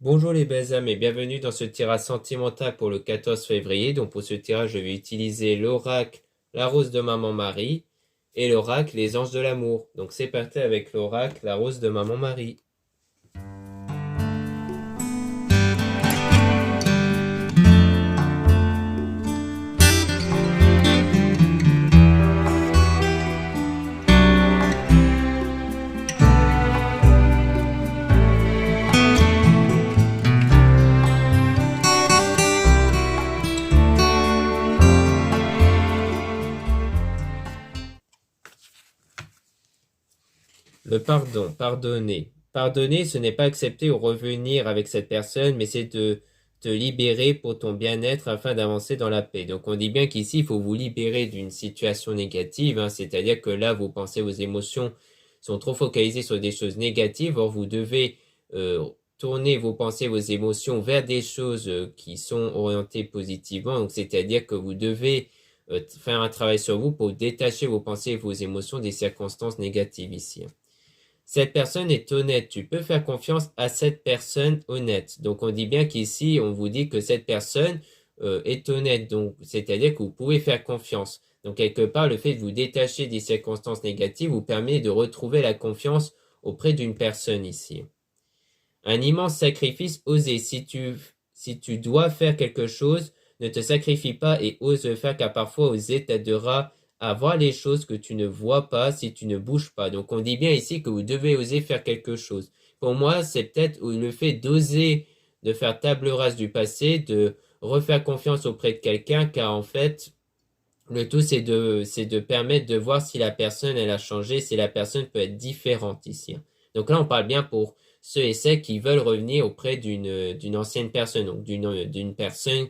Bonjour les belles âmes et bienvenue dans ce tirage sentimental pour le 14 février. Donc pour ce tirage, je vais utiliser l'oracle La Rose de Maman Marie et l'oracle Les Anges de l'amour. Donc c'est parti avec l'oracle La Rose de Maman Marie. Le pardon, pardonner. Pardonner, ce n'est pas accepter ou revenir avec cette personne, mais c'est de te libérer pour ton bien-être afin d'avancer dans la paix. Donc on dit bien qu'ici, il faut vous libérer d'une situation négative, c'est-à-dire que là, vos pensées, vos émotions sont trop focalisées sur des choses négatives, or vous devez tourner vos pensées, vos émotions vers des choses qui sont orientées positivement. Donc c'est-à-dire que vous devez faire un travail sur vous pour détacher vos pensées et vos émotions des circonstances négatives ici. Cette personne est honnête. Tu peux faire confiance à cette personne honnête. Donc, on dit bien qu'ici, on vous dit que cette personne est honnête. Donc, c'est-à-dire que vous pouvez faire confiance. Donc, quelque part, le fait de vous détacher des circonstances négatives vous permet de retrouver la confiance auprès d'une personne ici. Un immense sacrifice osé. Si tu dois faire quelque chose, ne te sacrifie pas et ose le faire, car parfois oser t'aidera à voir les choses que tu ne vois pas si tu ne bouges pas. Donc on dit bien ici que vous devez oser faire quelque chose. Pour moi, c'est peut-être le fait d'oser, de faire table rase du passé, de refaire confiance auprès de quelqu'un, car en fait, le tout c'est de permettre de voir si la personne elle a changé, si la personne peut être différente ici. Donc là, on parle bien pour ceux et celles qui veulent revenir auprès d'une ancienne personne, donc d'une personne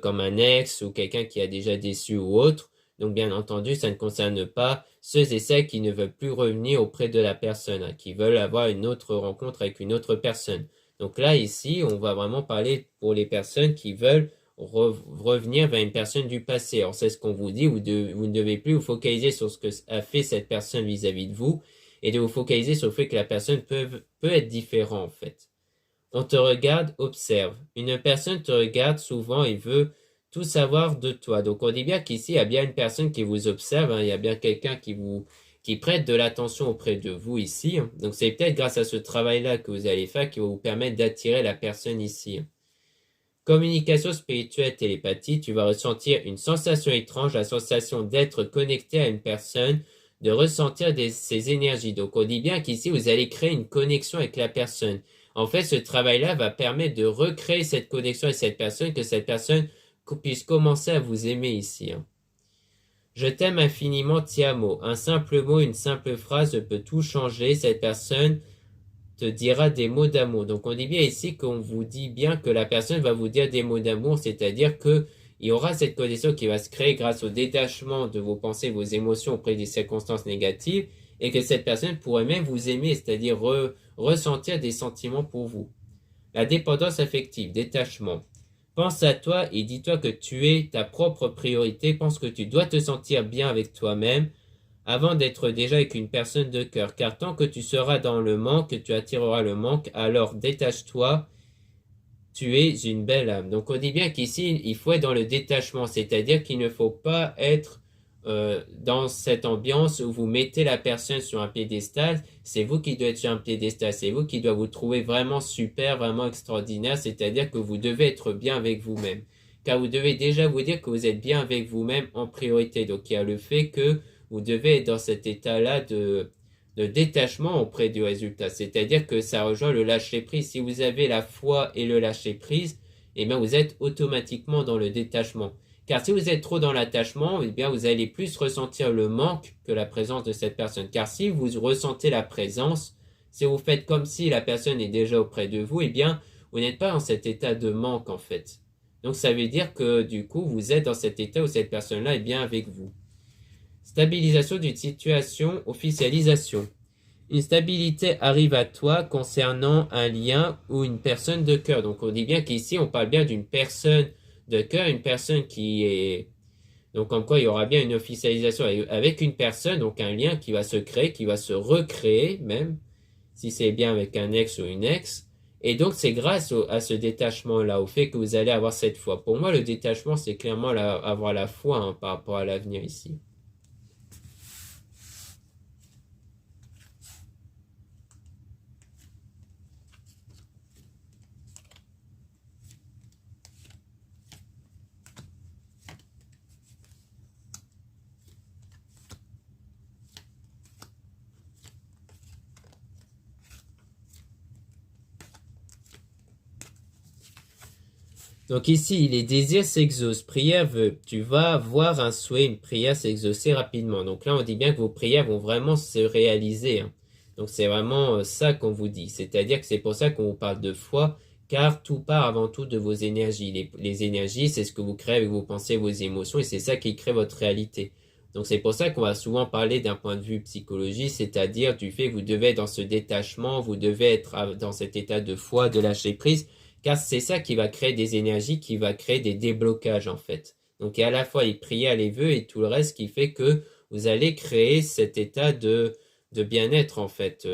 comme un ex ou quelqu'un qui a déjà déçu ou autre. Donc bien entendu, ça ne concerne pas ceux et celles qui ne veulent plus revenir auprès de la personne, qui veulent avoir une autre rencontre avec une autre personne. Donc là, ici, on va vraiment parler pour les personnes qui veulent revenir vers une personne du passé. Alors c'est ce qu'on vous dit, vous ne devez plus vous focaliser sur ce que a fait cette personne vis-à-vis de vous et de vous focaliser sur le fait que la personne peut être différente en fait. On te regarde, observe. Une personne te regarde souvent et veut tout savoir de toi. Donc on dit bien qu'ici, il y a bien une personne qui vous observe, il y a bien quelqu'un qui prête de l'attention auprès de vous ici. Donc c'est peut-être grâce à ce travail-là que vous allez faire qui va vous permettre d'attirer la personne ici. Communication spirituelle télépathie, tu vas ressentir une sensation étrange, la sensation d'être connecté à une personne, de ressentir ses énergies. Donc on dit bien qu'ici, vous allez créer une connexion avec la personne. En fait, ce travail-là va permettre de recréer cette connexion avec cette personne, que cette personne puisse commencer à vous aimer ici. Je t'aime infiniment, ti amo. Un simple mot, une simple phrase peut tout changer. Cette personne te dira des mots d'amour. Donc on dit bien ici qu'on vous dit bien que la personne va vous dire des mots d'amour, c'est-à-dire que il y aura cette connexion qui va se créer grâce au détachement de vos pensées, vos émotions auprès des circonstances négatives, et que cette personne pourrait même vous aimer, c'est-à-dire ressentir des sentiments pour vous. La dépendance affective, détachement. Pense à toi et dis-toi que tu es ta propre priorité. Pense que tu dois te sentir bien avec toi-même avant d'être déjà avec une personne de cœur. Car tant que tu seras dans le manque, tu attireras le manque. Alors détache-toi. Tu es une belle âme. Donc on dit bien qu'ici, il faut être dans le détachement. C'est-à-dire qu'il ne faut pas être dans cette ambiance où vous mettez la personne sur un piédestal. C'est vous qui devez être sur un piédestal. C'est vous qui devez vous trouver vraiment super, vraiment extraordinaire. C'est-à-dire que vous devez être bien avec vous-même. Car vous devez déjà vous dire que vous êtes bien avec vous-même en priorité. Donc il y a le fait que vous devez être dans cet état-là de détachement auprès du résultat. C'est-à-dire que ça rejoint le lâcher-prise. Si vous avez la foi et le lâcher-prise, eh bien vous êtes automatiquement dans le détachement. Car si vous êtes trop dans l'attachement, eh bien vous allez plus ressentir le manque que la présence de cette personne. Car si vous ressentez la présence, si vous faites comme si la personne est déjà auprès de vous, eh bien vous n'êtes pas dans cet état de manque en fait. Donc ça veut dire que du coup vous êtes dans cet état où cette personne-là est bien avec vous. Stabilisation d'une situation, officialisation. Une stabilité arrive à toi concernant un lien ou une personne de cœur. Donc on dit bien qu'ici on parle bien d'une personne de cœur, une personne qui est... Donc comme quoi il y aura bien une officialisation avec une personne, donc un lien qui va se créer, qui va se recréer même, si c'est bien avec un ex ou une ex. Et donc, c'est grâce à ce détachement-là, au fait que vous allez avoir cette foi. Pour moi, le détachement, c'est clairement avoir la foi hein, par rapport à l'avenir ici. Donc ici, les désirs s'exaucent. Prière veut. Tu vas avoir un souhait, une prière s'exaucer rapidement. Donc là, on dit bien que vos prières vont vraiment se réaliser. Hein. Donc c'est vraiment ça qu'on vous dit. C'est-à-dire que c'est pour ça qu'on vous parle de foi, car tout part avant tout de vos énergies. Les énergies, c'est ce que vous créez avec vos pensées, vos émotions, et c'est ça qui crée votre réalité. Donc c'est pour ça qu'on va souvent parler d'un point de vue psychologie, c'est-à-dire du fait que vous devez être dans ce détachement, vous devez être dans cet état de foi, de lâcher prise, car c'est ça qui va créer des énergies, qui va créer des déblocages en fait. Donc il y a à la fois les prières, les vœux et tout le reste qui fait que vous allez créer cet état de bien-être en fait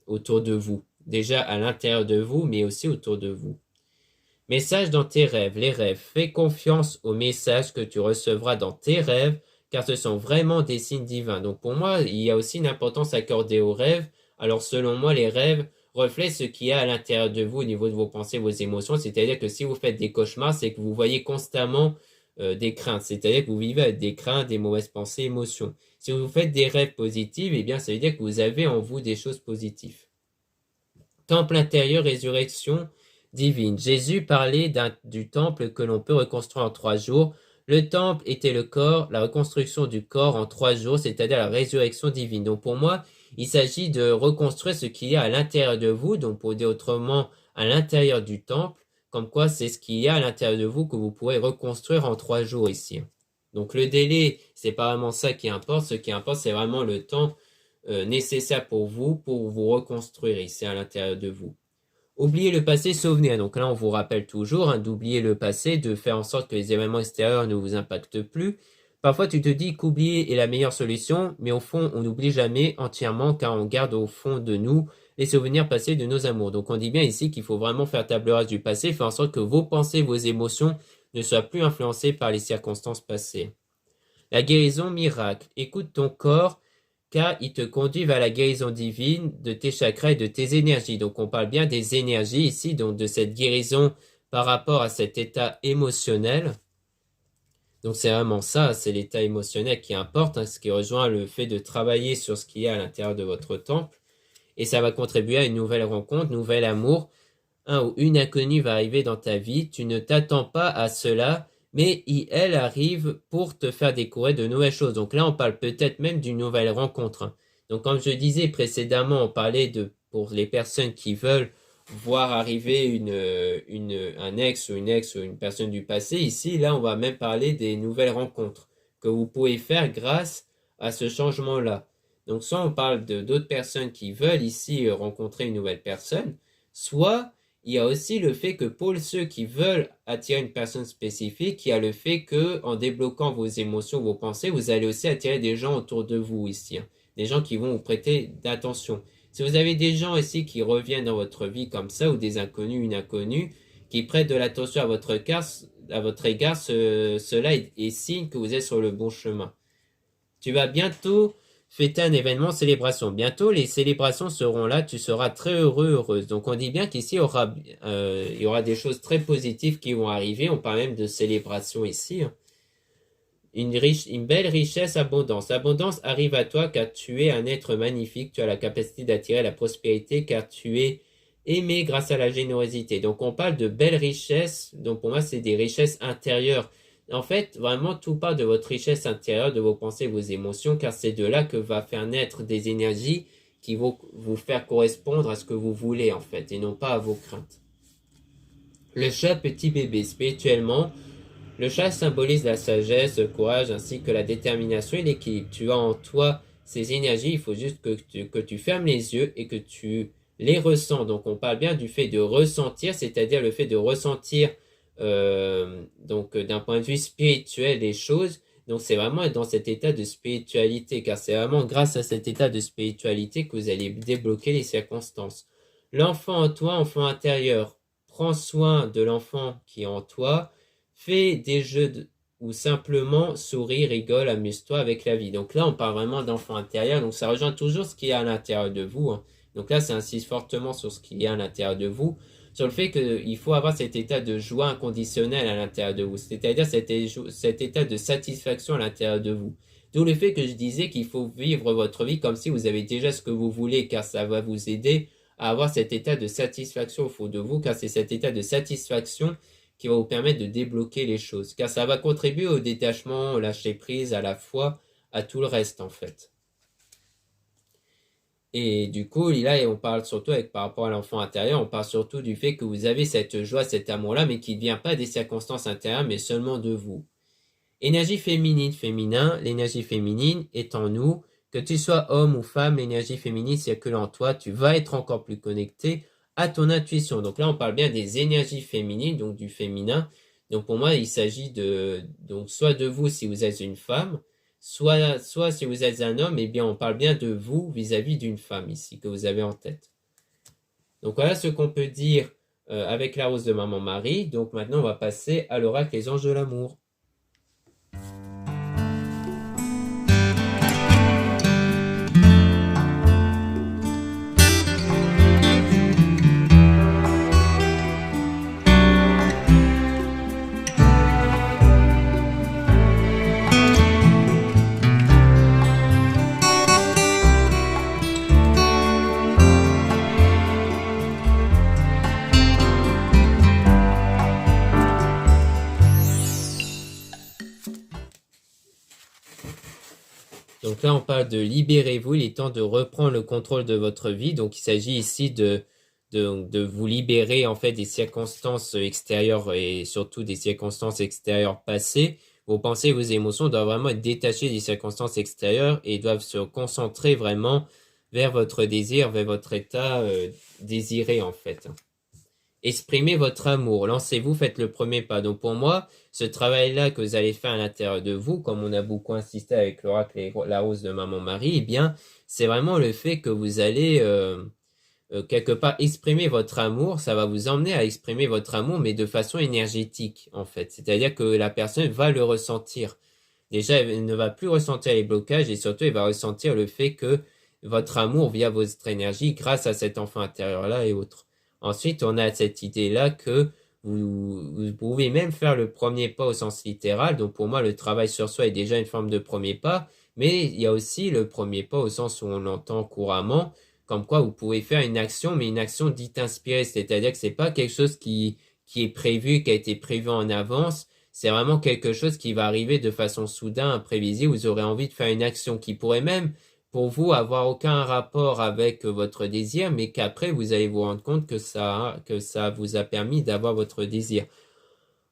autour de vous. Déjà à l'intérieur de vous, mais aussi autour de vous. Message dans tes rêves. Les rêves. Fais confiance aux messages que tu recevras dans tes rêves, car ce sont vraiment des signes divins. Donc pour moi, il y a aussi une importance accordée aux rêves. Alors selon moi, les rêves reflètent ce qu'il y a à l'intérieur de vous au niveau de vos pensées, vos émotions. C'est-à-dire que si vous faites des cauchemars, c'est que vous voyez constamment des craintes. C'est-à-dire que vous vivez avec des craintes, des mauvaises pensées, émotions. Si vous faites des rêves positifs, eh bien ça veut dire que vous avez en vous des choses positives. Temple intérieur, résurrection divine. Jésus parlait du temple que l'on peut reconstruire en 3 jours. Le temple était le corps, la reconstruction du corps en 3 jours, c'est-à-dire la résurrection divine. Donc pour moi, il s'agit de reconstruire ce qu'il y a à l'intérieur de vous, donc pour dire autrement, à l'intérieur du temple, comme quoi c'est ce qu'il y a à l'intérieur de vous que vous pourrez reconstruire en 3 jours ici. Donc le délai, c'est pas vraiment ça qui importe. Ce qui importe, c'est vraiment le temps nécessaire pour vous reconstruire ici à l'intérieur de vous. Oublier le passé, souvenir. Donc là, on vous rappelle toujours hein, d'oublier le passé, de faire en sorte que les événements extérieurs ne vous impactent plus. Parfois, tu te dis qu'oublier est la meilleure solution, mais au fond, on n'oublie jamais entièrement car on garde au fond de nous les souvenirs passés de nos amours. Donc on dit bien ici qu'il faut vraiment faire table rase du passé, faire en sorte que vos pensées, vos émotions ne soient plus influencées par les circonstances passées. La guérison miracle. Écoute ton corps car il te conduit vers la guérison divine de tes chakras et de tes énergies. Donc on parle bien des énergies ici, donc de cette guérison par rapport à cet état émotionnel. Donc c'est vraiment ça, c'est l'état émotionnel qui importe, hein, ce qui rejoint le fait de travailler sur ce qu'il y a à l'intérieur de votre temple. Et ça va contribuer à une nouvelle rencontre, nouvel amour. Un ou une inconnue va arriver dans ta vie, tu ne t'attends pas à cela, mais elle arrive pour te faire découvrir de nouvelles choses. Donc là, on parle peut-être même d'une nouvelle rencontre. Donc comme je disais précédemment, on parlait pour les personnes qui veulent voir arriver un ex ou une personne du passé. Ici, là, on va même parler des nouvelles rencontres que vous pouvez faire grâce à ce changement-là. Donc soit on parle d'autres personnes qui veulent ici rencontrer une nouvelle personne, soit il y a aussi le fait que pour ceux qui veulent attirer une personne spécifique, il y a le fait que en débloquant vos émotions, vos pensées, vous allez aussi attirer des gens autour de vous ici, hein. Des gens qui vont vous prêter d'attention. Si vous avez des gens ici qui reviennent dans votre vie comme ça, ou des inconnus, une inconnue, qui prêtent de l'attention à votre égard, cela est signe que vous êtes sur le bon chemin. Tu vas bientôt fêter un événement célébration. Bientôt, les célébrations seront là, tu seras très heureux, heureuse. Donc on dit bien qu'ici, il y aura des choses très positives qui vont arriver. On parle même de célébration ici. Hein. Une belle richesse, abondance. L'abondance arrive à toi car tu es un être magnifique. Tu as la capacité d'attirer la prospérité car tu es aimé grâce à la générosité. Donc on parle de belles richesses. Donc pour moi, c'est des richesses intérieures. En fait, vraiment, tout part de votre richesse intérieure, de vos pensées, vos émotions, car c'est de là que va faire naître des énergies qui vont vous faire correspondre à ce que vous voulez, en fait, et non pas à vos craintes. Le chat petit bébé, spirituellement, le chat symbolise la sagesse, le courage, ainsi que la détermination et l'équilibre. Tu as en toi ces énergies, il faut juste que tu fermes les yeux et que tu les ressens. Donc on parle bien du fait de ressentir, c'est-à-dire le fait de ressentir donc d'un point de vue spirituel les choses. Donc c'est vraiment être dans cet état de spiritualité, car c'est vraiment grâce à cet état de spiritualité que vous allez débloquer les circonstances. L'enfant en toi, enfant intérieur, prends soin de l'enfant qui est en toi, fais des jeux ou simplement souris, rigole, amuse-toi avec la vie. Donc là, on parle vraiment d'enfant intérieur, donc ça rejoint toujours ce qu'il y a à l'intérieur de vous, hein. Donc là, ça insiste fortement sur ce qu'il y a à l'intérieur de vous, sur le fait qu'il faut avoir cet état de joie inconditionnelle à l'intérieur de vous, c'est-à-dire cet état de satisfaction à l'intérieur de vous. D'où le fait que je disais qu'il faut vivre votre vie comme si vous avez déjà ce que vous voulez, car ça va vous aider à avoir cet état de satisfaction au fond de vous, car c'est cet état de satisfaction qui va vous permettre de débloquer les choses, car ça va contribuer au détachement, au lâcher prise, à la foi, à tout le reste en fait. Et du coup, là, on parle surtout par rapport à l'enfant intérieur, on parle surtout du fait que vous avez cette joie, cet amour-là, mais qui ne vient pas des circonstances intérieures, mais seulement de vous. Énergie féminine, féminin, l'énergie féminine est en nous. Que tu sois homme ou femme, l'énergie féminine circule en toi. Tu vas être encore plus connecté à ton intuition. Donc là, on parle bien des énergies féminines, donc du féminin. Donc pour moi, il s'agit donc soit de vous si vous êtes une femme, soit si vous êtes un homme, eh bien on parle bien de vous vis-à-vis d'une femme ici que vous avez en tête. Donc voilà ce qu'on peut dire avec la rose de Maman Marie. Donc maintenant, on va passer à l'oracle Les Anges de l'amour. Donc là, on parle de libérez-vous, il est temps de reprendre le contrôle de votre vie. Donc il s'agit ici de vous libérer en fait des circonstances extérieures et surtout des circonstances extérieures passées. Vos pensées et vos émotions doivent vraiment être détachées des circonstances extérieures et doivent se concentrer vraiment vers votre désir, vers votre état désiré en fait. Exprimez votre amour, lancez-vous, faites le premier pas. Donc pour moi, ce travail-là que vous allez faire à l'intérieur de vous, comme on a beaucoup insisté avec l'oracle et la rose de Maman Marie, eh bien, c'est vraiment le fait que vous allez quelque part exprimer votre amour. Ça va vous emmener à exprimer votre amour, mais de façon énergétique, en fait. C'est-à-dire que la personne va le ressentir. Déjà, elle ne va plus ressentir les blocages et surtout, elle va ressentir le fait que votre amour via votre énergie grâce à cet enfant intérieur-là et autres. Ensuite, on a cette idée-là que vous pouvez même faire le premier pas au sens littéral. Donc pour moi, le travail sur soi est déjà une forme de premier pas, mais il y a aussi le premier pas au sens où on l'entend couramment, comme quoi vous pouvez faire une action, mais une action dite inspirée, c'est-à-dire que c'est pas quelque chose qui est prévu, qui a été prévu en avance. C'est vraiment quelque chose qui va arriver de façon soudain, imprévisible. Vous aurez envie de faire une action qui pourrait même pour vous avoir aucun rapport avec votre désir, mais qu'après vous allez vous rendre compte que ça vous a permis d'avoir votre désir.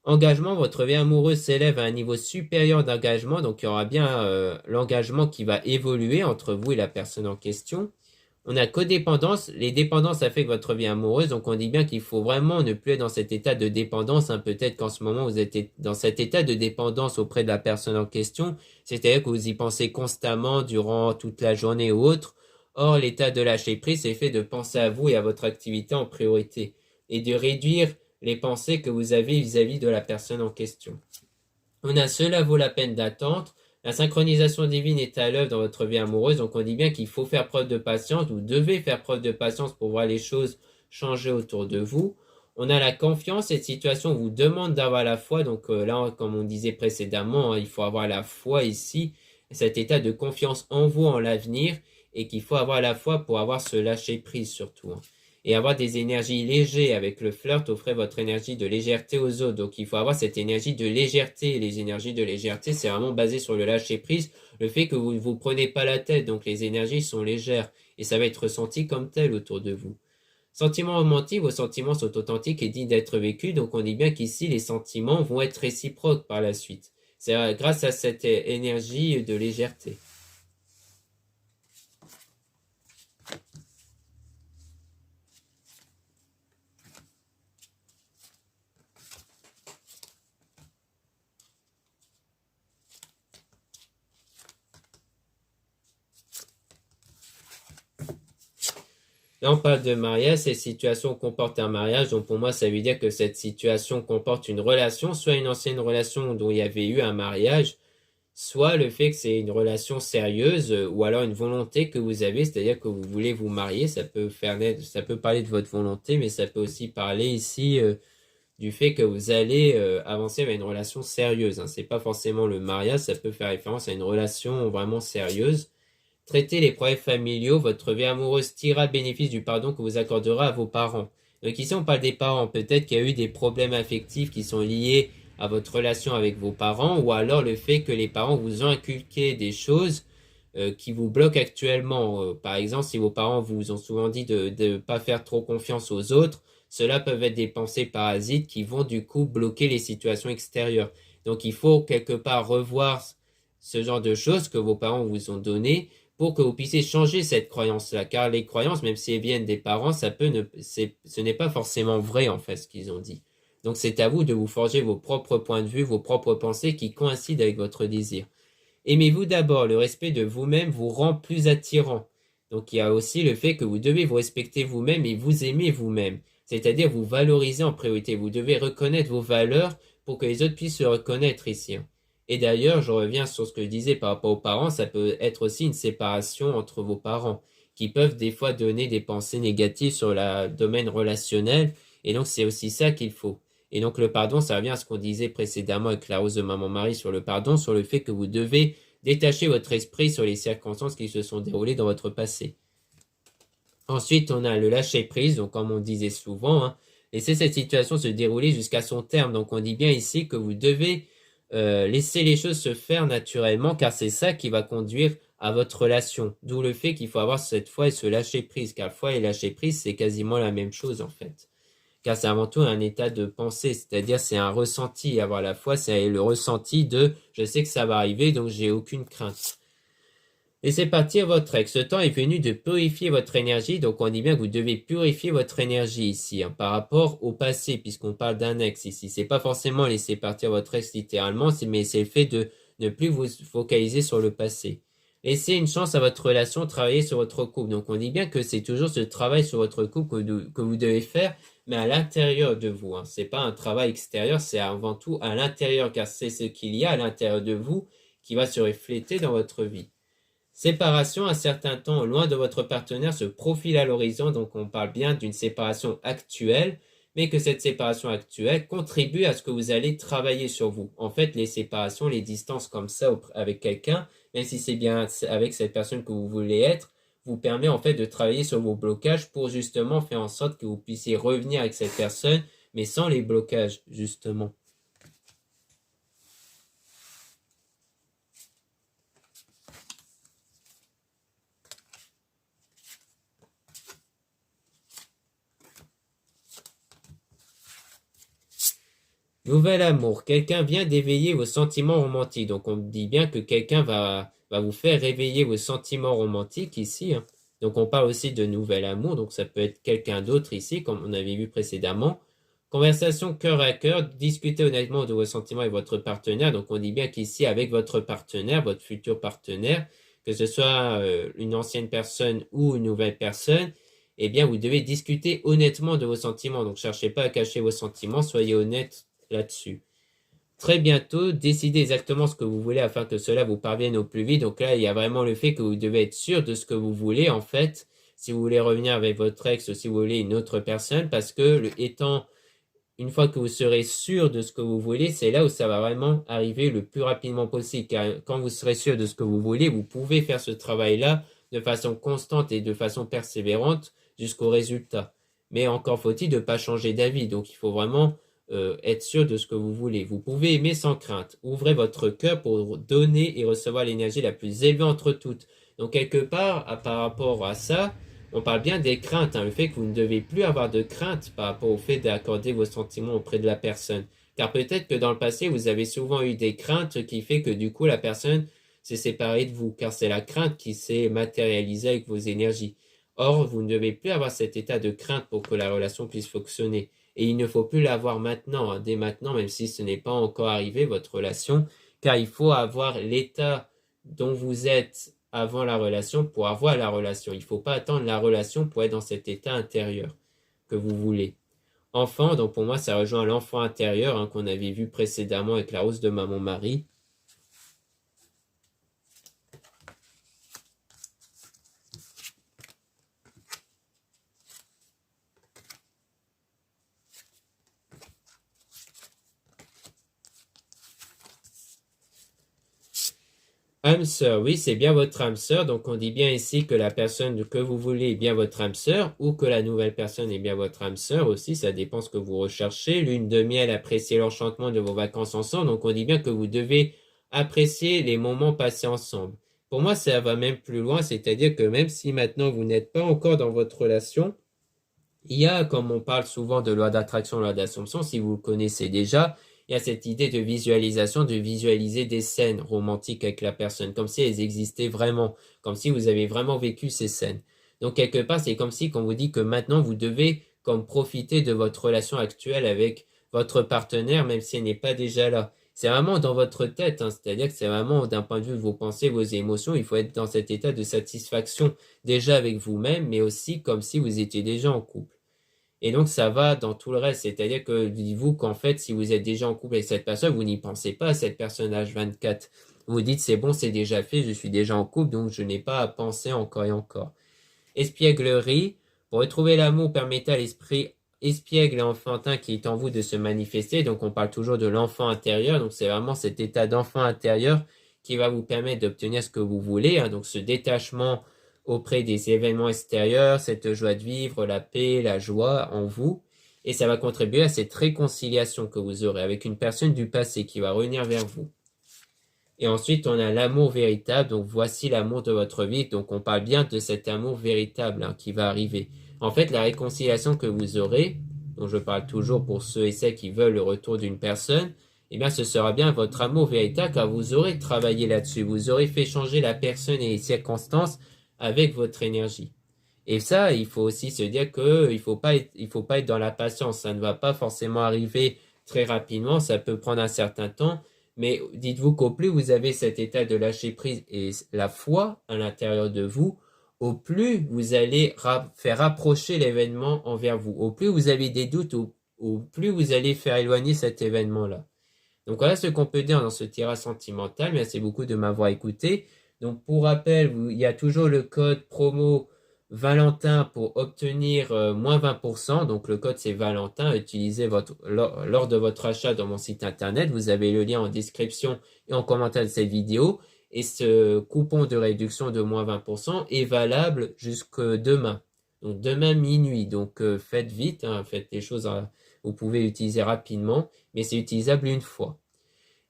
Engagement, votre vie amoureuse s'élève à un niveau supérieur d'engagement, donc il y aura bien l'engagement qui va évoluer entre vous et la personne en question. On a codépendance. Les dépendances affectent votre vie amoureuse, donc on dit bien qu'il faut vraiment ne plus être dans cet état de dépendance, hein. Peut-être qu'en ce moment vous êtes dans cet état de dépendance auprès de la personne en question, c'est-à-dire que vous y pensez constamment durant toute la journée ou autre. Or, l'état de lâcher prise, c'est fait de penser à vous et à votre activité en priorité, et de réduire les pensées que vous avez vis-à-vis de la personne en question. On a cela vaut la peine d'attendre. La synchronisation divine est à l'œuvre dans votre vie amoureuse, donc on dit bien qu'il faut faire preuve de patience, vous devez faire preuve de patience pour voir les choses changer autour de vous. On a la confiance, cette situation vous demande d'avoir la foi, donc là, comme on disait précédemment, hein, il faut avoir la foi ici, cet état de confiance en vous, en l'avenir, et qu'il faut avoir la foi pour avoir ce lâcher prise surtout, hein. Et avoir des énergies légères avec le flirt, offrez votre énergie de légèreté aux autres. Donc il faut avoir cette énergie de légèreté. Les énergies de légèreté, c'est vraiment basé sur le lâcher prise, le fait que vous ne vous prenez pas la tête, donc les énergies sont légères et ça va être ressenti comme tel autour de vous. Sentiments romantiques, vos sentiments sont authentiques et dignes d'être vécus, donc on dit bien qu'ici les sentiments vont être réciproques par la suite. C'est grâce à cette énergie de légèreté. Là, on parle de mariage, cette situation comporte un mariage, donc pour moi, ça veut dire que cette situation comporte une relation, soit une ancienne relation dont il y avait eu un mariage, soit le fait que c'est une relation sérieuse, ou alors une volonté que vous avez, c'est-à-dire que vous voulez vous marier, ça peut ça peut parler de votre volonté, mais ça peut aussi parler ici du fait que vous allez avancer vers une relation sérieuse, hein. C'est pas forcément le mariage, ça peut faire référence à une relation vraiment sérieuse. Traitez les problèmes familiaux, votre vie amoureuse tirera bénéfice du pardon que vous accorderez à vos parents. Donc ici, on parle des parents. Peut-être qu'il y a eu des problèmes affectifs qui sont liés à votre relation avec vos parents, ou alors le fait que les parents vous ont inculqué des choses qui vous bloquent actuellement. Par exemple, si vos parents vous ont souvent dit de ne pas faire trop confiance aux autres, cela peuvent être des pensées parasites qui vont du coup bloquer les situations extérieures. Donc il faut quelque part revoir ce genre de choses que vos parents vous ont données pour que vous puissiez changer cette croyance-là. Car les croyances, même si elles viennent des parents, ce n'est pas forcément vrai en fait ce qu'ils ont dit. Donc c'est à vous de vous forger vos propres points de vue, vos propres pensées qui coïncident avec votre désir. Aimez-vous d'abord, le respect de vous-même vous rend plus attirant. Donc il y a aussi le fait que vous devez vous respecter vous-même et vous aimer vous-même. C'est-à-dire vous valoriser en priorité. Vous devez reconnaître vos valeurs pour que les autres puissent se reconnaître ici. Et d'ailleurs, je reviens sur ce que je disais par rapport aux parents, ça peut être aussi une séparation entre vos parents, qui peuvent des fois donner des pensées négatives sur le domaine relationnel. Et donc c'est aussi ça qu'il faut. Et donc le pardon, ça revient à ce qu'on disait précédemment avec la rose de Maman-Marie sur le pardon, sur le fait que vous devez détacher votre esprit sur les circonstances qui se sont déroulées dans votre passé. Ensuite, on a le lâcher-prise, donc comme on disait souvent, hein, laisser cette situation se dérouler jusqu'à son terme. Donc on dit bien ici que vous devez laisser les choses se faire naturellement, car c'est ça qui va conduire à votre relation. D'où le fait qu'il faut avoir cette foi et ce lâcher-prise, car foi et lâcher-prise, c'est quasiment la même chose en fait. Car c'est avant tout un état de pensée, c'est-à-dire c'est un ressenti. Avoir la foi, c'est le ressenti de je sais que ça va arriver, donc j'ai aucune crainte. Laissez partir votre ex. Ce temps est venu de purifier votre énergie, donc on dit bien que vous devez purifier votre énergie ici, hein, par rapport au passé, puisqu'on parle d'un ex ici. C'est pas forcément laisser partir votre ex littéralement, mais c'est le fait de ne plus vous focaliser sur le passé. Laissez une chance à votre relation, travailler sur votre couple. Donc on dit bien que c'est toujours ce travail sur votre couple que vous devez faire, mais à l'intérieur de vous, hein. C'est pas un travail extérieur, c'est avant tout à l'intérieur, car c'est ce qu'il y a à l'intérieur de vous qui va se refléter dans votre vie. Séparation, un certain temps loin de votre partenaire se profile à l'horizon, donc on parle bien d'une séparation actuelle, mais que cette séparation actuelle contribue à ce que vous allez travailler sur vous. En fait, les séparations, les distances comme ça avec quelqu'un, même si c'est bien avec cette personne que vous voulez être, vous permet en fait de travailler sur vos blocages pour justement faire en sorte que vous puissiez revenir avec cette personne, mais sans les blocages, justement. Nouvel amour. Quelqu'un vient d'éveiller vos sentiments romantiques. Donc on dit bien que quelqu'un va vous faire réveiller vos sentiments romantiques ici, hein. Donc on parle aussi de nouvel amour. Donc ça peut être quelqu'un d'autre ici, comme on avait vu précédemment. Conversation cœur à cœur. Discutez honnêtement de vos sentiments avec votre partenaire. Donc on dit bien qu'ici, avec votre partenaire, votre futur partenaire, que ce soit une ancienne personne ou une nouvelle personne, eh bien vous devez discuter honnêtement de vos sentiments. Donc cherchez pas à cacher vos sentiments. Soyez honnête là-dessus. Très bientôt, décidez exactement ce que vous voulez afin que cela vous parvienne au plus vite. Donc là, il y a vraiment le fait que vous devez être sûr de ce que vous voulez, en fait, si vous voulez revenir avec votre ex ou si vous voulez une autre personne, parce que une fois que vous serez sûr de ce que vous voulez, c'est là où ça va vraiment arriver le plus rapidement possible. Car quand vous serez sûr de ce que vous voulez, vous pouvez faire ce travail-là de façon constante et de façon persévérante jusqu'au résultat. Mais encore faut-il ne pas changer d'avis. Donc il faut vraiment être sûr de ce que vous voulez. Vous pouvez aimer sans crainte. Ouvrez votre cœur pour donner et recevoir l'énergie la plus élevée entre toutes. Donc quelque part, par rapport à ça, on parle bien des craintes, hein, le fait que vous ne devez plus avoir de crainte par rapport au fait d'accorder vos sentiments auprès de la personne. Car peut-être que dans le passé, vous avez souvent eu des craintes qui fait que du coup, la personne s'est séparée de vous, car c'est la crainte qui s'est matérialisée avec vos énergies. Or, vous ne devez plus avoir cet état de crainte pour que la relation puisse fonctionner. Et il ne faut plus l'avoir maintenant, hein, dès maintenant, même si ce n'est pas encore arrivé, votre relation, car il faut avoir l'état dont vous êtes avant la relation pour avoir la relation. Il ne faut pas attendre la relation pour être dans cet état intérieur que vous voulez. Enfant, donc pour moi, ça rejoint l'enfant intérieur hein, qu'on avait vu précédemment avec la rose de Maman Marie. Âme sœur, oui, c'est bien votre âme sœur. Donc, on dit bien ici que la personne que vous voulez est bien votre âme sœur ou que la nouvelle personne est bien votre âme sœur aussi. Ça dépend ce que vous recherchez. Lune de miel, appréciez l'enchantement de vos vacances ensemble. Donc, on dit bien que vous devez apprécier les moments passés ensemble. Pour moi, ça va même plus loin. C'est-à-dire que même si maintenant vous n'êtes pas encore dans votre relation, il y a, comme on parle souvent de loi d'attraction, loi d'assomption, si vous le connaissez déjà, il y a cette idée de visualisation, de visualiser des scènes romantiques avec la personne, comme si elles existaient vraiment, comme si vous avez vraiment vécu ces scènes. Donc, quelque part, c'est comme si, quand vous dit que maintenant, vous devez comme profiter de votre relation actuelle avec votre partenaire, même si elle n'est pas déjà là. C'est vraiment dans votre tête, hein, c'est-à-dire que c'est vraiment d'un point de vue de vos pensées, vos émotions, il faut être dans cet état de satisfaction déjà avec vous-même, mais aussi comme si vous étiez déjà en couple. Et donc, ça va dans tout le reste. C'est-à-dire que dites-vous qu'en fait, si vous êtes déjà en couple avec cette personne, vous n'y pensez pas à cette personne H24. Vous dites, c'est bon, c'est déjà fait, je suis déjà en couple, donc je n'ai pas à penser encore et encore. Espièglerie. Pour retrouver l'amour, permettez à l'esprit espiègle et enfantin qui est en vous de se manifester. Donc, on parle toujours de l'enfant intérieur. Donc, c'est vraiment cet état d'enfant intérieur qui va vous permettre d'obtenir ce que vous voulez. Hein. Donc, ce détachement auprès des événements extérieurs, cette joie de vivre, la paix, la joie en vous. Et ça va contribuer à cette réconciliation que vous aurez avec une personne du passé qui va revenir vers vous. Et ensuite, on a l'amour véritable. Donc, voici l'amour de votre vie. Donc, on parle bien de cet amour véritable hein, qui va arriver. En fait, la réconciliation que vous aurez, dont je parle toujours pour ceux et celles qui veulent le retour d'une personne, eh bien, ce sera bien votre amour véritable car vous aurez travaillé là-dessus. Vous aurez fait changer la personne et les circonstances avec votre énergie. Et ça, il faut aussi se dire que il faut pas être dans la patience. Ça ne va pas forcément arriver très rapidement. Ça peut prendre un certain temps. Mais dites-vous qu'au plus vous avez cet état de lâcher prise et la foi à l'intérieur de vous, au plus vous allez faire approcher l'événement envers vous. Au plus vous avez des doutes, au plus vous allez faire éloigner cet événement-là. Donc voilà ce qu'on peut dire dans ce tirage sentimental. Merci beaucoup de m'avoir écouté. Donc pour rappel, il y a toujours le code promo Valentin pour obtenir moins 20%. Donc le code c'est Valentin. Utilisez lors de votre achat dans mon site internet. Vous avez le lien en description et en commentaire de cette vidéo. Et ce coupon de réduction de moins 20% est valable jusque demain. Donc demain minuit. Donc faites vite, hein, faites les choses, vous pouvez l'utiliser rapidement, mais c'est utilisable une fois.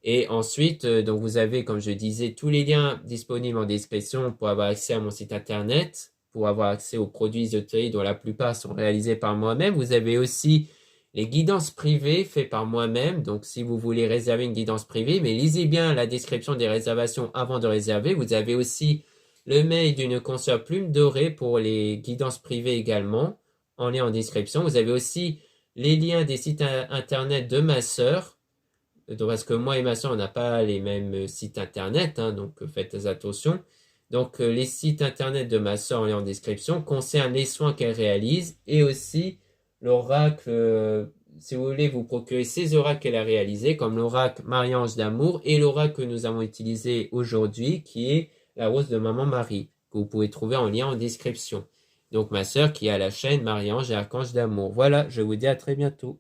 Et ensuite, donc vous avez, comme je disais, tous les liens disponibles en description pour avoir accès à mon site internet, pour avoir accès aux produits ésotériques dont la plupart sont réalisés par moi-même. Vous avez aussi les guidances privées faites par moi-même. Donc, si vous voulez réserver une guidance privée, mais lisez bien la description des réservations avant de réserver. Vous avez aussi le mail d'une consoeur plume dorée pour les guidances privées également, en lien en description. Vous avez aussi les liens des sites internet de ma sœur. Donc, parce que moi et ma soeur, on n'a pas les mêmes sites internet, hein, donc faites attention. Donc, les sites internet de ma soeur en lien en description concernent les soins qu'elle réalise et aussi l'oracle, si vous voulez vous procurer ces oracles qu'elle a réalisés, comme l'oracle Marie-Ange d'amour et l'oracle que nous avons utilisé aujourd'hui, qui est la rose de Maman Marie, que vous pouvez trouver en lien en description. Donc, ma soeur qui a la chaîne Marie-Ange et Archange d'amour. Voilà, je vous dis à très bientôt.